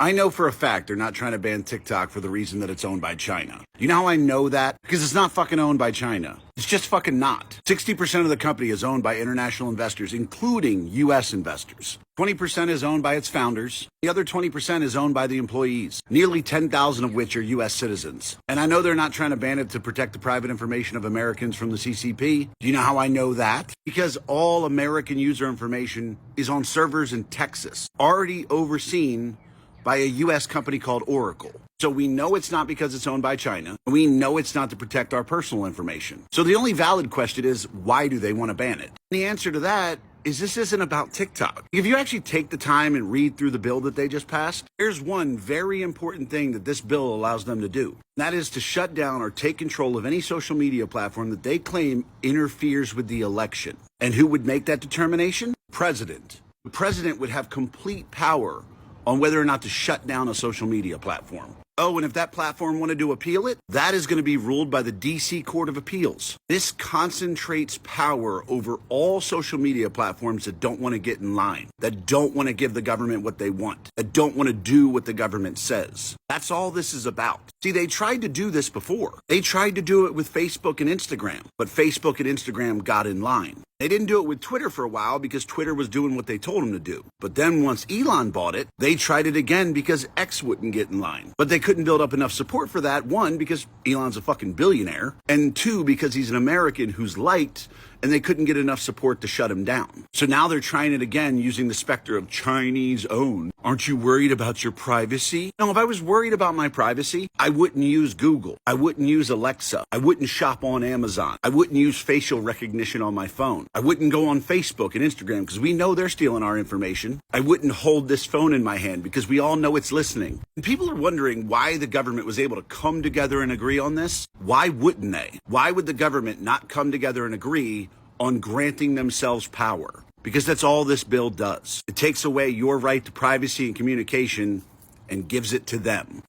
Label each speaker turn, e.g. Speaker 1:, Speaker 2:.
Speaker 1: I know for a fact they're not trying to ban TikTok for the reason that it's owned by China. You know how I know that? Because it's not fucking owned by China. It's just fucking not. 60% of the company is owned by international investors, including U.S. investors. 20% is owned by its founders. The other 20% is owned by the employees, nearly 10,000 of which are U.S. citizens. And I know they're not trying to ban it to protect the private information of Americans from the CCP. Do you know how I know that? Because all American user information is on servers in Texas, already overseen by a U.S. company called Oracle. So we know it's not because it's owned by China. And we know it's not to protect our personal information. So the only valid question is, why do they want to ban it? And the answer to that is this isn't about TikTok. If you actually take the time and read through the bill that they just passed, there's one very important thing that this bill allows them to do. And that is to shut down or take control of any social media platform that they claim interferes with the election. And who would make that determination? President. The president would have complete power on whether or not to shut down a social media platform. Oh, and if that platform wanted to appeal it, that is going to be ruled by the D.C. Court of Appeals. This concentrates power over all social media platforms that don't want to get in line, that don't want to give the government what they want, that don't want to do what the government says. That's all this is about. See, they tried to do this before. They tried to do it with Facebook and Instagram, but Facebook and Instagram got in line. They didn't do it with Twitter for a while because Twitter was doing what they told them to do. But then once Elon bought it, they tried it again because X wouldn't get in line. But they couldn't build up enough support for that. One, because Elon's a fucking billionaire. And two, because he's an American who's liked, and they couldn't get enough support to shut him down. So now they're trying it again using the specter of Chinese owned. Aren't you worried about your privacy? No, if I was worried about my privacy, I wouldn't use Google. I wouldn't use Alexa. I wouldn't shop on Amazon. I wouldn't use facial recognition on my phone. I wouldn't go on Facebook and Instagram because we know they're stealing our information. I wouldn't hold this phone in my hand because we all know it's listening. And people are wondering why the government was able to come together and agree on this. Why wouldn't they? Why would the government not come together and agree on granting themselves power? Because that's all this bill does. It takes away your right to privacy and communication and gives it to them.